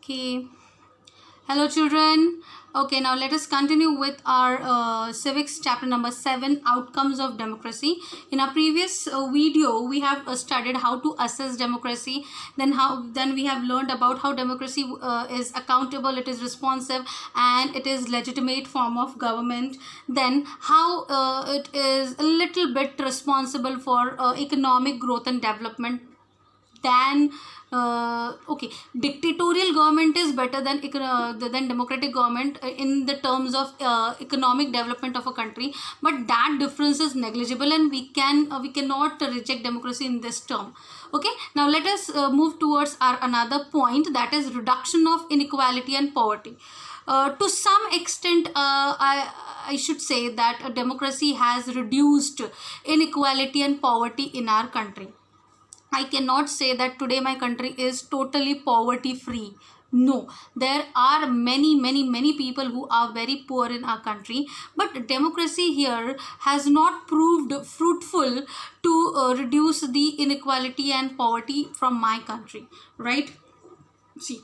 Okay. Hello, children. Okay, now let us continue with our civics chapter number 7, outcomes of democracy. In our previous video, we have studied how to assess democracy. Then we have learned about how democracy is accountable, it is responsive, and it is legitimate form of government. Then how it is a little bit responsible for economic growth and development than okay, dictatorial government is better than democratic government in the terms of economic development of a country, but that difference is negligible, and we cannot reject democracy in this term. Okay, now let us move towards our another point, that is reduction of inequality and poverty. To some extent, I should say that democracy has reduced inequality and poverty in our country. I cannot say that today my country is totally poverty free. No, there are many people who are very poor in our country, but democracy here has not proved fruitful to reduce the inequality and poverty from my country, right? See,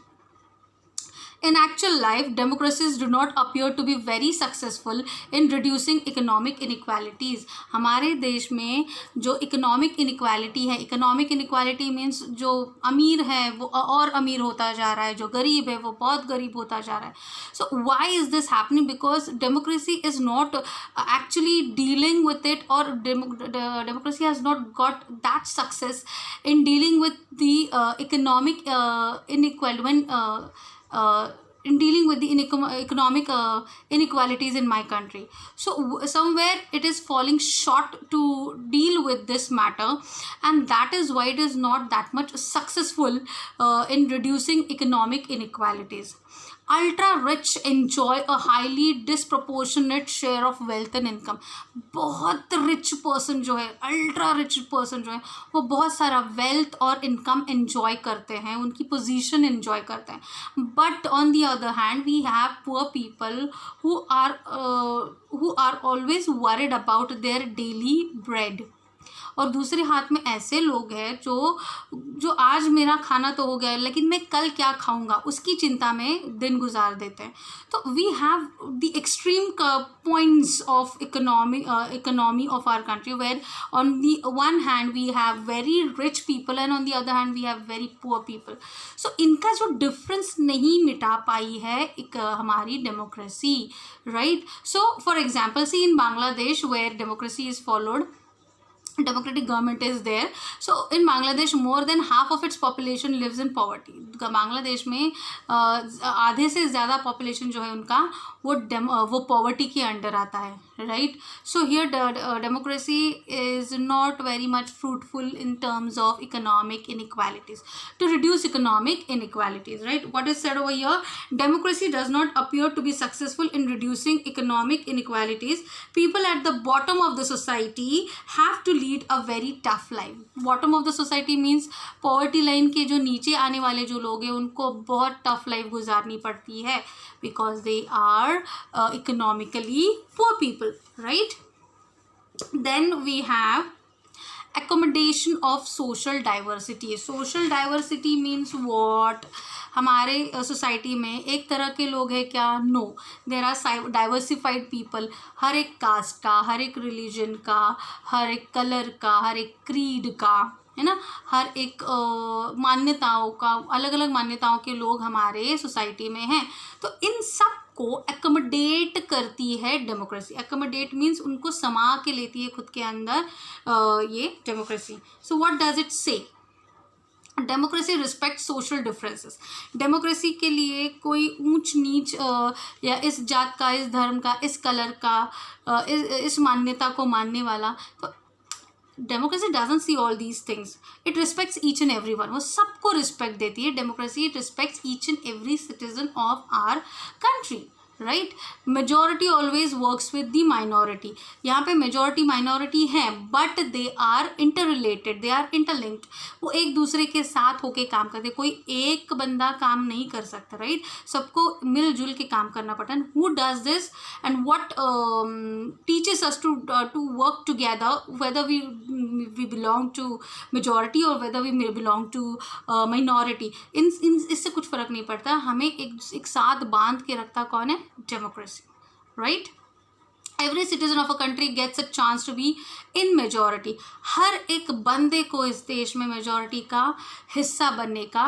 in actual life, democracies do not appear to be very successful in reducing economic inequalities. हमारे देश में जो economic inequality है, economic inequality means जो अमीर है वो और अमीर होता जा रहा है, जो गरीब है वो बहुत गरीब होता जा रहा है. So why is this happening? Because democracy is not actually dealing with it, or democracy has not got that success in dealing with the economic inequality in dealing with the economic inequalities in my country. So somewhere it is falling short to deal with this matter, and that is why it is not that much successful in reducing economic inequalities. Ultra rich enjoy a highly disproportionate share of wealth and income. बहुत rich person जो है, ultra rich person जो है, वो बहुत सारा wealth और income enjoy करते हैं, उनकी पोजीशन एंजॉय करते हैं. But on the other hand we have poor people who are always worried about their daily bread. और दूसरे हाथ में ऐसे लोग हैं जो आज मेरा खाना तो हो गया लेकिन मैं कल क्या खाऊंगा उसकी चिंता में दिन गुजार देते हैं. तो we have the extreme points of economy of our country, where on the one hand we have very rich people and on the other hand we have very poor people. So इनका जो difference नहीं मिटा पाई है हमारी democracy, right? So for example, see in Bangladesh where democracy is followed, democratic government is there. So in Bangladesh more than half of its population lives in poverty. Bangladesh में आधे से ज़्यादा population जो है उनका वो poverty के अंडर आता है, right? So here democracy is not very much fruitful in terms of economic inequalities, to reduce economic inequalities, right? What is said over here, democracy does not appear to be successful in reducing economic inequalities. People at the bottom of the society have to lead a very tough life. Bottom of the society means poverty line के जो नीचे आने वाले जो लोग हैं उनको बहुत tough life गुजारनी पड़ती है, because they are economically poor people, right? Then we have accommodation of social diversity. Social diversity means what? हमारे सोसाइटी में एक तरह के लोग हैं क्या? No, there are diversified people. हर एक कास्ट का, हर एक रिलीजन का, हर एक कलर का, हर एक क्रीड का, है ना, हर एक मान्यताओं का, अलग अलग मान्यताओं के लोग हमारे सोसाइटी में हैं. तो इन सब को एकोमोडेट करती है डेमोक्रेसी. एकोमोडेट मीन्स उनको समा के लेती है खुद के अंदर ये democracy. So what does it say? Democracy respect social differences. Democracy के लिए कोई ऊंच नीच या इस जात का, इस धर्म का, इस कलर का, इस मान्यता को मानने वाला, तो democracy doesn't see all these things. It respects each and every one. वो सबको रिस्पेक्ट देती है democracy. It respects each and every citizen of our country, right. Majority always works with the minority. यहाँ पे मेजोरिटी माइनॉरिटी है but they are interrelated, they are interlinked. वो एक दूसरे के साथ होके काम करते, कोई एक बंदा काम नहीं कर सकता, राइट. सबको मिलजुल के काम करना पड़ता है. Who does this and what teaches us to work together, whether we belong to majority और whether we belong to minority. इससे कुछ फर्क नहीं पड़ता. हमें एक साथ बांध के रखता कौन है? Democracy, right. Every citizen of a country gets a chance to be in majority. हर एक बंदे को इस देश में मेजोरिटी का हिस्सा बनने का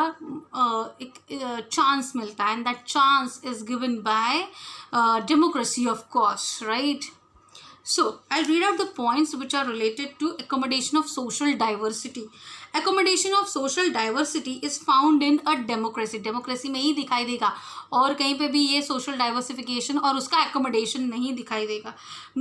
एक चांस मिलता है, and that chance is given by democracy of course, right. So, I'll read out the points which are related to accommodation of social diversity. Accommodation of social diversity is found in a democracy. Democracy में ही दिखाई देगा, और कहीं पे भी ये social diversification और उसका accommodation नहीं दिखाई देगा.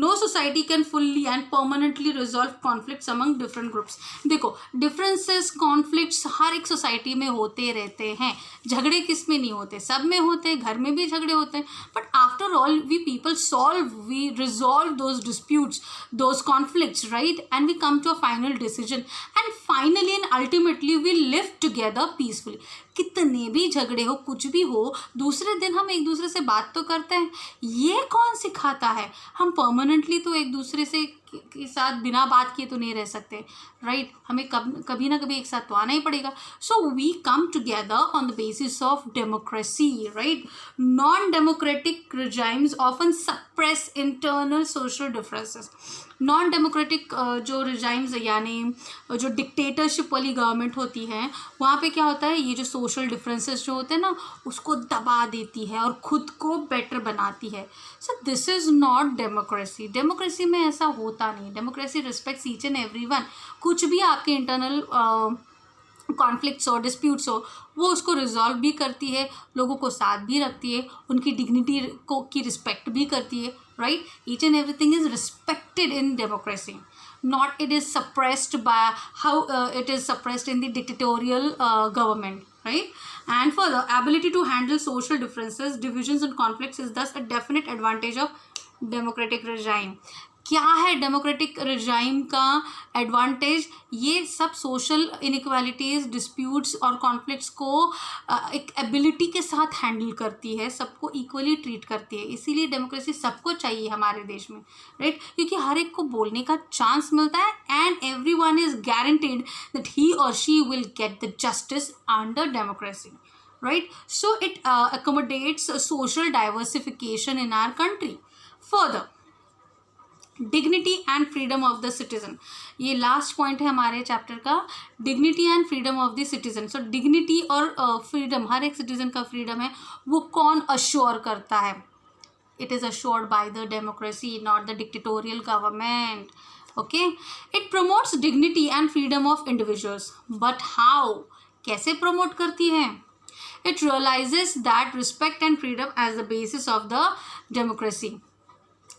No society can fully and permanently resolve conflicts among different groups. देखो, differences, conflicts हर एक society में होते रहते हैं. झगड़े किस में नहीं होते? सब में होते हैं, घर में भी झगड़े होते हैं. But after all, we people solve, we resolve those disputes, those conflicts, right? And we come to a final decision. And finally and ultimately we live together peacefully. कितने भी झगड़े हो, कुछ भी हो, दूसरे दिन हम एक दूसरे से बात तो करते हैं. ये कौन सिखाता है? हम परमानेंटली तो एक दूसरे से के साथ बिना बात किए तो नहीं रह सकते, राइट. हमें कभी ना कभी एक साथ तो आना ही पड़ेगा. So we come together on the basis of democracy, right. Non democratic regimes often suppress internal social differences. Non democratic जो रिजाइम्स यानी जो डिक्टेटरशिप वाली गवर्नमेंट होती है, वहाँ पे क्या होता है? ये जो सोशल डिफरेंसेस जो होते हैं ना, उसको दबा देती है और खुद को बेटर बनाती है. So this is not democracy. डेमोक्रेसी में ऐसा होता नहीं. Democracy respects each and everyone. कुछ भी आपके इंटरनल कॉन्फ्लिक्ट्स हो, डिस्प्यूट्स हो, वो उसको रिजॉल्व भी करती है, लोगों को साथ भी रखती है, उनकी डिग्निटी को की रिस्पेक्ट भी करती है, right. Each and everything is respected in democracy. Not it is suppressed by how it is suppressed in the dictatorial government, right. And further, ability to handle social differences, divisions and conflicts is thus a definite advantage of democratic regime. क्या है democratic regime का advantage? ये सब social inequalities, disputes और conflicts को एक ability के साथ हैंडल करती है, सबको इक्वली ट्रीट करती है. इसीलिए डेमोक्रेसी सबको चाहिए हमारे देश में, राइट. क्योंकि हर एक को बोलने का चांस मिलता है and everyone is guaranteed that he और she will get the justice under democracy, right. So it accommodates social diversification in our country. Further, dignity and freedom of the citizen. ये last point है हमारे chapter का, dignity and freedom of the citizen. So dignity और freedom, हर एक citizen का freedom है, वो कौन अश्योर करता है? It is assured by the democracy, not the dictatorial government. Okay. It promotes dignity and freedom of individuals. But how? कैसे promote करती है? It realises that respect and freedom as the basis of the democracy.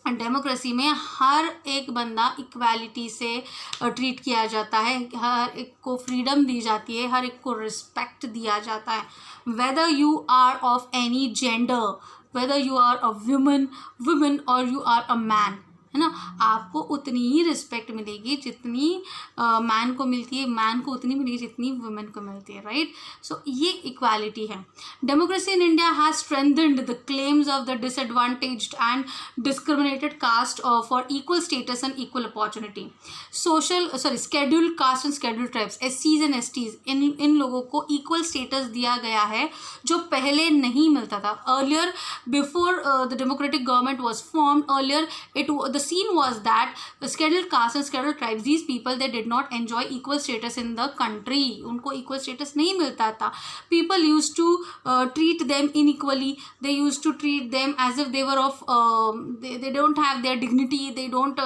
डेमोक्रेसी में हर एक बंदा equality से treat किया जाता है, हर एक को फ्रीडम दी जाती है, हर एक को रिस्पेक्ट दिया जाता है. Whether you are of any gender, whether you are a woman और यू आर अ मैन, है ना, आपको उतनी ही रिस्पेक्ट मिलेगी जितनी मैन को मिलती है, मैन को उतनी मिलेगी जितनी वुमेन को मिलती है, राइट. सो ये इक्वालिटी है. Democracy in India has strengthened the claims of the disadvantaged and discriminated caste for equal status and equal opportunity. Scheduled caste and scheduled tribes, SCs and STs, इन लोगों को इक्वल स्टेटस दिया गया है जो पहले नहीं मिलता था. Earlier, before the democratic government was formed, earlier the scene was that scheduled castes and scheduled tribes, these people, they did not enjoy equal status in the country. उनको equal status नहीं मिलता था. People used to treat them unequally. They used to treat them as if they were of they don't have their dignity. They don't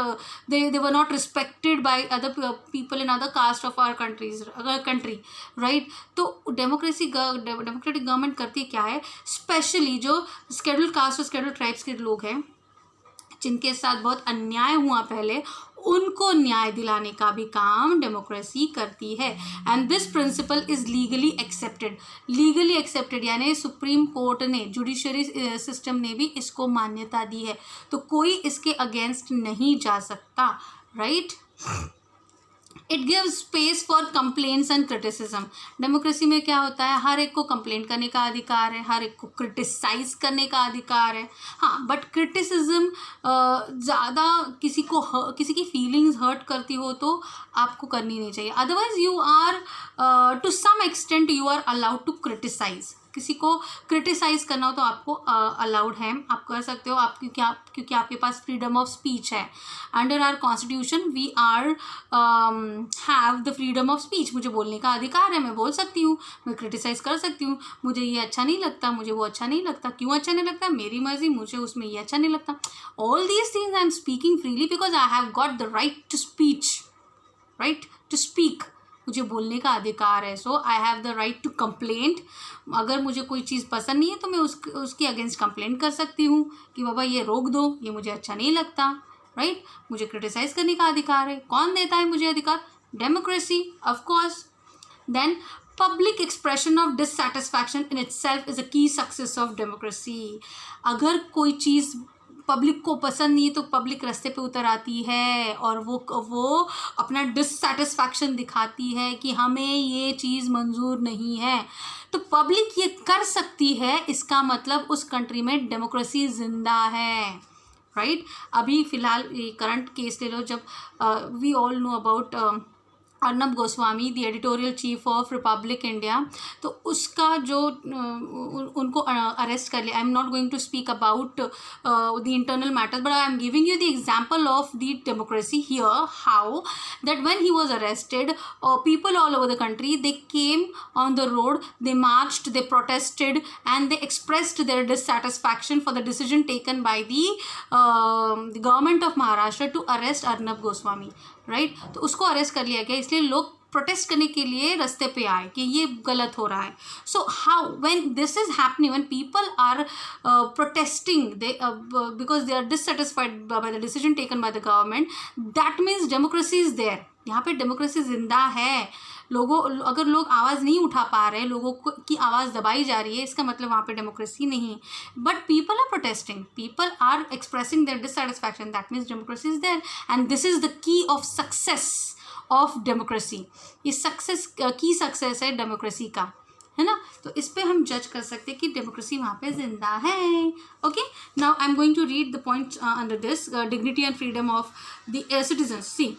they were not respected by other people in other caste of our country, right. तो democratic government करती क्या है? Specially जो scheduled caste और scheduled tribes के लोग हैं, जिनके साथ बहुत अन्याय हुआ पहले, उनको न्याय दिलाने का भी काम डेमोक्रेसी करती है। And this principle is legally accepted, यानी सुप्रीम कोर्ट ने, जुडिशरी सिस्टम ने भी इसको मान्यता दी है, तो कोई इसके अगेंस्ट नहीं जा सकता, right. It gives space for complaints and criticism. Democracy में क्या होता है, हर एक को कंप्लेंट करने का अधिकार है, हर एक को क्रिटिसाइज करने का अधिकार है। हाँ, बट क्रिटिसिज्म ज़्यादा किसी की फीलिंग्स हर्ट करती हो तो आपको करनी नहीं चाहिए। Otherwise you are to some extent you are allowed to criticise. किसी को क्रिटिसाइज करना हो तो आपको अलाउड है, आप कर सकते हो, आप क्योंकि आपके पास फ्रीडम ऑफ स्पीच है। Under our constitution we are have the freedom of speech. मुझे बोलने का अधिकार है, मैं बोल सकती हूँ, मैं क्रिटिसाइज कर सकती हूँ, मुझे ये अच्छा नहीं लगता, मुझे वो अच्छा नहीं लगता, क्यों अच्छा नहीं लगता, मेरी मर्जी, मुझे उसमें ये अच्छा नहीं लगता। All these things I am speaking freely because I have got the right to speech, right to speak. मुझे बोलने का अधिकार है, so I have the right to complaint. अगर मुझे कोई चीज़ पसंद नहीं है तो मैं उसके अगेंस्ट कंप्लेंट कर सकती हूँ कि बाबा ये रोक दो, ये मुझे अच्छा नहीं लगता, राइट। मुझे क्रिटिसाइज करने का अधिकार है। कौन देता है मुझे अधिकार? Democracy, of course. Then public expression of dissatisfaction in itself is a key success of democracy. अगर कोई चीज़ पब्लिक को पसंद नहीं तो पब्लिक रास्ते पे उतर आती है और वो अपना डिससैटिस्फैक्शन दिखाती है कि हमें ये चीज़ मंजूर नहीं है, तो पब्लिक ये कर सकती है, इसका मतलब उस कंट्री में डेमोक्रेसी जिंदा है, राइट। अभी फ़िलहाल ये करंट केस ले लो, जब we all know about Arnab Goswami, the editorial chief of Republic India, तो उसका जो उनको अरेस्ट कर लिया। I am not going to speak about the internal matters, but I am giving you the example of the democracy here, how that when he was arrested, people all over the country, they came on the road, they marched, they protested, and they expressed their dissatisfaction for the decision taken by the government of Maharashtra to arrest Arnab Goswami, right। तो उसको arrest कर लिया गया, इसलिए लोग protest करने के लिए रास्ते पे आए कि ये गलत हो रहा है। So how when this is happening, when people are protesting because they are dissatisfied by the decision taken by the government, that means democracy is there. यहाँ पे डेमोक्रेसी जिंदा है। अगर लोग आवाज़ नहीं उठा पा रहे, लोगों की आवाज़ दबाई जा रही है, इसका मतलब वहाँ पे डेमोक्रेसी नहीं। But people are protesting, people are expressing their dissatisfaction, that means democracy is there, and this is the key of success of democracy. ये सक्सेस है डेमोक्रेसी का, है ना। तो इस पे हम जज कर सकते हैं कि डेमोक्रेसी वहाँ पे जिंदा है। Okay, now I am going to read the point under this, dignity and freedom of the citizens. See,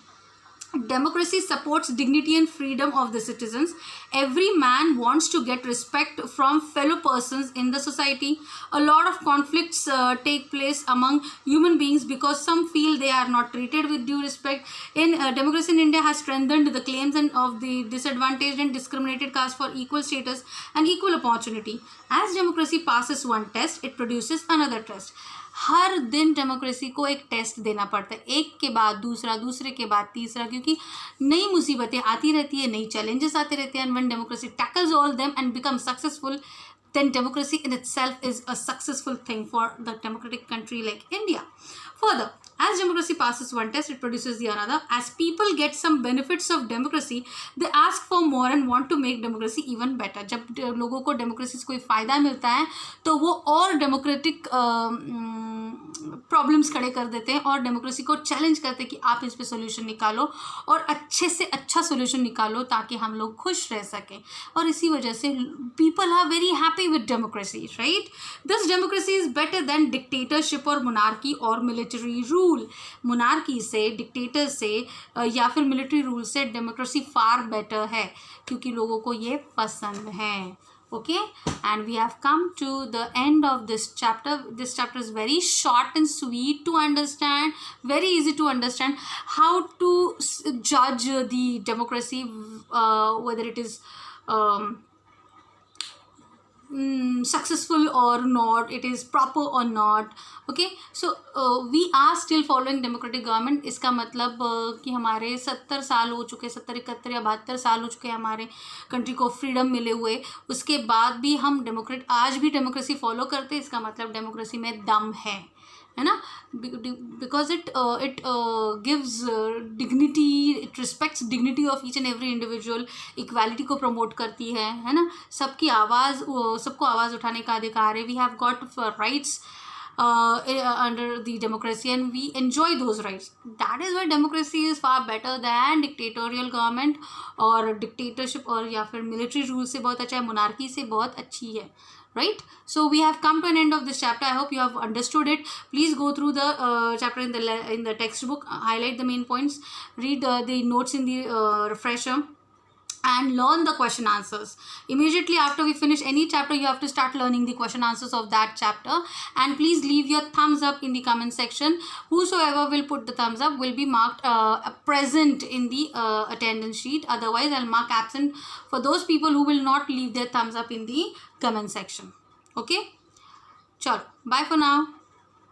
democracy supports dignity and freedom of the citizens. Every man wants to get respect from fellow persons in the society. A lot of conflicts take place among human beings because some feel they are not treated with due respect. Democracy in India has strengthened the claims of the disadvantaged and discriminated caste for equal status and equal opportunity. As democracy passes one test, it produces another test. हर दिन democracy को एक test देना पड़ता है, एक के बाद दूसरा, दूसरे के बाद तीसरा, क्योंकि नई मुसीबतें आती रहती है, नई चैलेंजेस आते रहते हैं। And when democracy tackles all them and become successful, then democracy in itself is a successful thing for the democratic country like India. Further, as democracy passes one test, it produces the another. As people get some benefits of democracy, they ask for more and want to make democracy even better. जब लोगों को democracy से कोई फ़ायदा मिलता है तो वो और डेमोक्रेटिक प्रॉब्लम्स खड़े कर देते हैं और डेमोक्रेसी को चैलेंज करते हैं कि आप इस पे सोल्यूशन निकालो और अच्छे से अच्छा सोल्यूशन निकालो ताकि हम लोग खुश रह सकें। और इसी वजह से people are very happy with democracy, right. This democracy is better than dictatorship और मोनार्की और मिलिट्री रूल। मोनार्की से, डिक्टेटर से या फिर मिलिट्री रूल से डेमोक्रेसी फार बेटर है, क्योंकि लोगों को ये पसंद है। Okay, and we have come to the end of this chapter. This chapter is very short and sweet to understand, very easy to understand how to judge the democracy, whether it is successful or not, it is proper or not. Okay, so we are still following democratic government. इसका मतलब कि हमारे 70 साल हो चुके, 70, 71 या 72 साल हो चुके हैं हमारे कंट्री को फ्रीडम मिले हुए, उसके बाद भी हम आज भी डेमोक्रेसी फॉलो करते हैं। इसका मतलब डेमोक्रेसी में दम है, है ना, because it gives dignity, it respects dignity of each and every individual, equality को प्रमोट करती है ना, सबकी आवाज़, सबको आवाज़ उठाने का अधिकार है. We have got rights under the democracy and we enjoy those rights. That is why democracy is far better than dictatorial government और dictatorship और या फिर military rule से बहुत अच्छा है, monarchy से बहुत अच्छी है. Right, so we have come to an end of this chapter. I hope you have understood it. Please go through the chapter in the textbook, highlight the main points, read the notes in the refresher, and learn the question answers. Immediately after we finish any chapter, you have to start learning the question answers of that chapter. And please leave your thumbs up in the comment section. Whosoever will put the thumbs up will be marked present in the attendance sheet. Otherwise, I'll mark absent for those people who will not leave their thumbs up in the comment section. Okay? Chalo, bye for now.